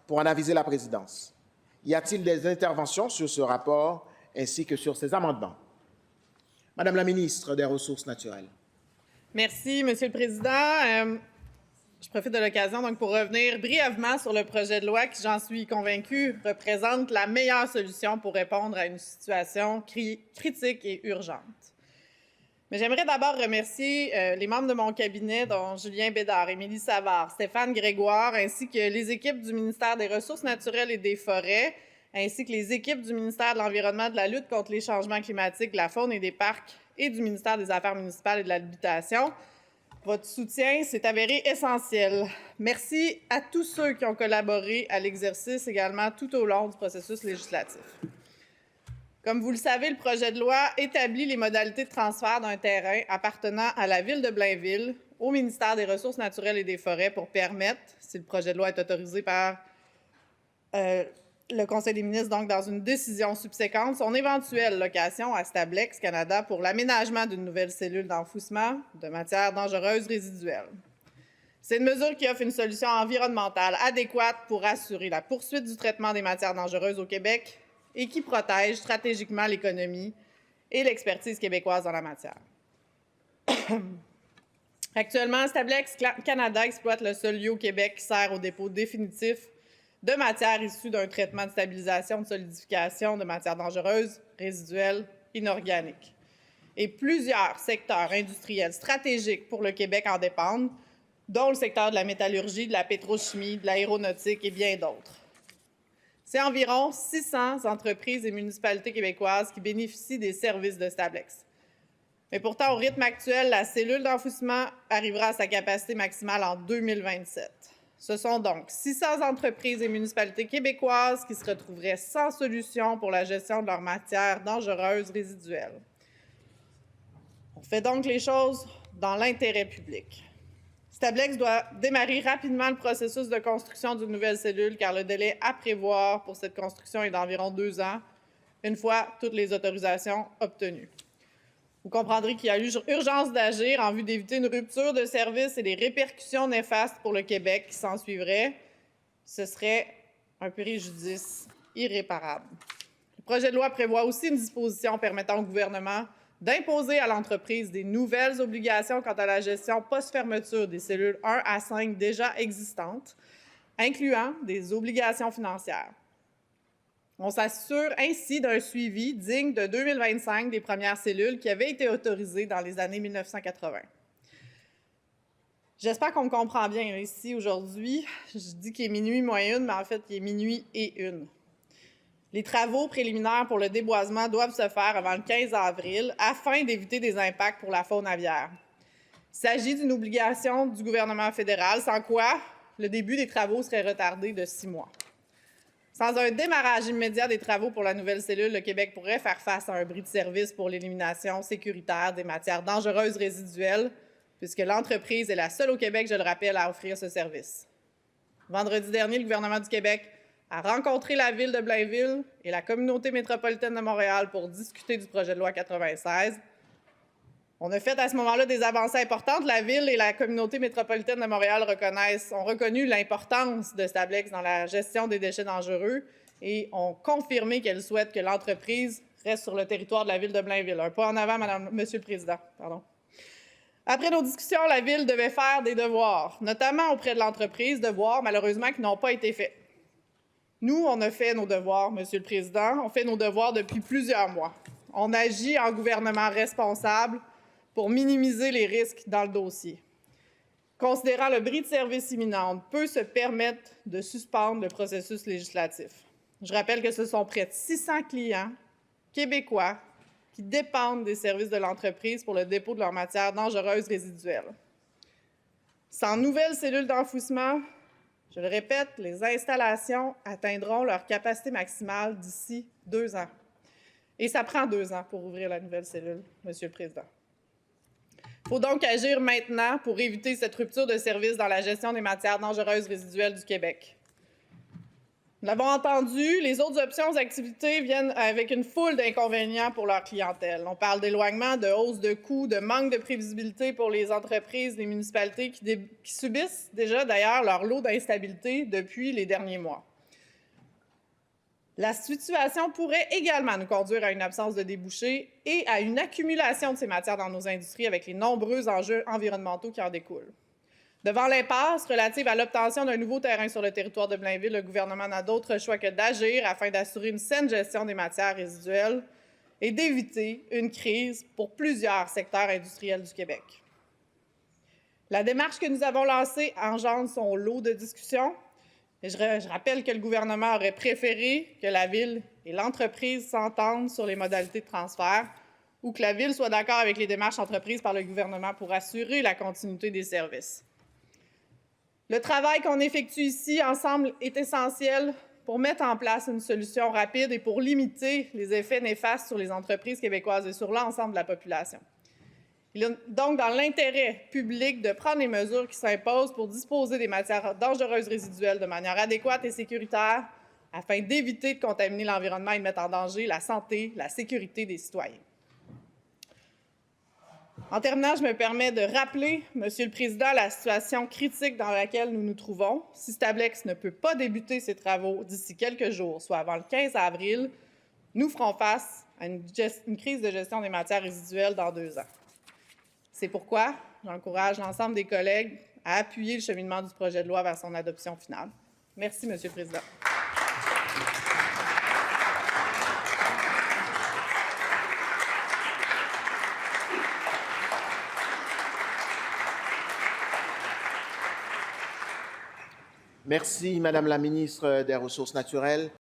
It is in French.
pour en aviser la présidence. Y a-t-il des interventions sur ce rapport ainsi que sur ces amendements? Madame la ministre des Ressources naturelles. Merci, Monsieur le Président. Je profite de l'occasion donc pour revenir brièvement sur le projet de loi qui, j'en suis convaincue, représente la meilleure solution pour répondre à une situation critique et urgente. Mais j'aimerais d'abord remercier les membres de mon cabinet, dont Julien Bédard, Émilie Savard, Stéphane Grégoire, ainsi que les équipes du ministère des Ressources naturelles et des Forêts, ainsi que les équipes du ministère de l'Environnement, de la lutte contre les changements climatiques, de la faune et des parcs et du ministère des Affaires municipales et de l'Habitation. Votre soutien s'est avéré essentiel. Merci à tous ceux qui ont collaboré à l'exercice également tout au long du processus législatif. Comme vous le savez, le projet de loi établit les modalités de transfert d'un terrain appartenant à la Ville de Blainville au ministère des Ressources naturelles et des Forêts pour permettre, si le projet de loi est autorisé par le Conseil des ministres, donc dans une décision subséquente, son éventuelle location à Stablex Canada pour l'aménagement d'une nouvelle cellule d'enfouissement de matières dangereuses résiduelles. C'est une mesure qui offre une solution environnementale adéquate pour assurer la poursuite du traitement des matières dangereuses au Québec et qui protège stratégiquement l'économie et l'expertise québécoise dans la matière. Actuellement, Stablex Canada exploite le seul lieu au Québec qui sert au dépôt définitif de matières issues d'un traitement de stabilisation, de solidification de matières dangereuses, résiduelles, inorganiques. Et plusieurs secteurs industriels stratégiques pour le Québec en dépendent, dont le secteur de la métallurgie, de la pétrochimie, de l'aéronautique et bien d'autres. C'est environ 600 entreprises et municipalités québécoises qui bénéficient des services de Stablex. Mais pourtant, au rythme actuel, la cellule d'enfouissement arrivera à sa capacité maximale en 2027. Ce sont donc 600 entreprises et municipalités québécoises qui se retrouveraient sans solution pour la gestion de leurs matières dangereuses résiduelles. On fait donc les choses dans l'intérêt public. Stablex doit démarrer rapidement le processus de construction d'une nouvelle cellule car le délai à prévoir pour cette construction est d'environ 2 ans, une fois toutes les autorisations obtenues. Vous comprendrez qu'il y a eu urgence d'agir en vue d'éviter une rupture de service et des répercussions néfastes pour le Québec qui s'en suivraient. Ce serait un préjudice irréparable. Le projet de loi prévoit aussi une disposition permettant au gouvernement d'imposer à l'entreprise des nouvelles obligations quant à la gestion post-fermeture des cellules 1 à 5 déjà existantes, incluant des obligations financières. On s'assure ainsi d'un suivi digne de 2025 des premières cellules qui avaient été autorisées dans les années 1980. J'espère qu'on me comprend bien ici aujourd'hui. Je dis qu'il est minuit moins une, mais en fait, il est minuit et une. Les travaux préliminaires pour le déboisement doivent se faire avant le 15 avril afin d'éviter des impacts pour la faune aviaire. Il s'agit d'une obligation du gouvernement fédéral, sans quoi le début des travaux serait retardé de 6 mois. Sans un démarrage immédiat des travaux pour la nouvelle cellule, le Québec pourrait faire face à un bris de service pour l'élimination sécuritaire des matières dangereuses résiduelles, puisque l'entreprise est la seule au Québec, je le rappelle, à offrir ce service. Vendredi dernier, le gouvernement du Québec a rencontré la Ville de Blainville et la communauté métropolitaine de Montréal pour discuter du projet de loi 96. On a fait à ce moment-là des avancées importantes. La Ville et la communauté métropolitaine de Montréal ont reconnu l'importance de Stablex dans la gestion des déchets dangereux et ont confirmé qu'elles souhaitent que l'entreprise reste sur le territoire de la Ville de Blainville. Un pas en avant, Monsieur le Président. Après nos discussions, la Ville devait faire des devoirs, notamment auprès de l'entreprise, devoirs malheureusement qui n'ont pas été faits. Nous, on a fait nos devoirs, Monsieur le Président. On fait nos devoirs depuis plusieurs mois. On agit en gouvernement responsable pour minimiser les risques dans le dossier. Considérant le bris de service imminent, on peut se permettre de suspendre le processus législatif. Je rappelle que ce sont près de 600 clients québécois qui dépendent des services de l'entreprise pour le dépôt de leurs matières dangereuses résiduelles. Sans nouvelles cellules d'enfouissement, je le répète, les installations atteindront leur capacité maximale d'ici 2 ans. Et ça prend 2 ans pour ouvrir la nouvelle cellule, Monsieur le Président. Il faut donc agir maintenant pour éviter cette rupture de service dans la gestion des matières dangereuses résiduelles du Québec. Nous l'avons entendu, les autres options aux activités viennent avec une foule d'inconvénients pour leur clientèle. On parle d'éloignement, de hausse de coûts, de manque de prévisibilité pour les entreprises, les municipalités qui subissent déjà d'ailleurs leur lot d'instabilité depuis les derniers mois. La situation pourrait également nous conduire à une absence de débouchés et à une accumulation de ces matières dans nos industries avec les nombreux enjeux environnementaux qui en découlent. Devant l'impasse relative à l'obtention d'un nouveau terrain sur le territoire de Blainville, le gouvernement n'a d'autre choix que d'agir afin d'assurer une saine gestion des matières résiduelles et d'éviter une crise pour plusieurs secteurs industriels du Québec. La démarche que nous avons lancée engendre son lot de discussions. Et je rappelle que le gouvernement aurait préféré que la Ville et l'entreprise s'entendent sur les modalités de transfert ou que la Ville soit d'accord avec les démarches entreprises par le gouvernement pour assurer la continuité des services. Le travail qu'on effectue ici ensemble est essentiel pour mettre en place une solution rapide et pour limiter les effets néfastes sur les entreprises québécoises et sur l'ensemble de la population. Il est donc dans l'intérêt public de prendre les mesures qui s'imposent pour disposer des matières dangereuses résiduelles de manière adéquate et sécuritaire afin d'éviter de contaminer l'environnement et de mettre en danger la santé, la sécurité des citoyens. En terminant, je me permets de rappeler, Monsieur le Président, la situation critique dans laquelle nous nous trouvons. Si Stablex ne peut pas débuter ses travaux d'ici quelques jours, soit avant le 15 avril, nous ferons face à une crise de gestion des matières résiduelles dans 2 ans. C'est pourquoi j'encourage l'ensemble des collègues à appuyer le cheminement du projet de loi vers son adoption finale. Merci, Monsieur le Président. Merci, Madame la ministre des Ressources naturelles.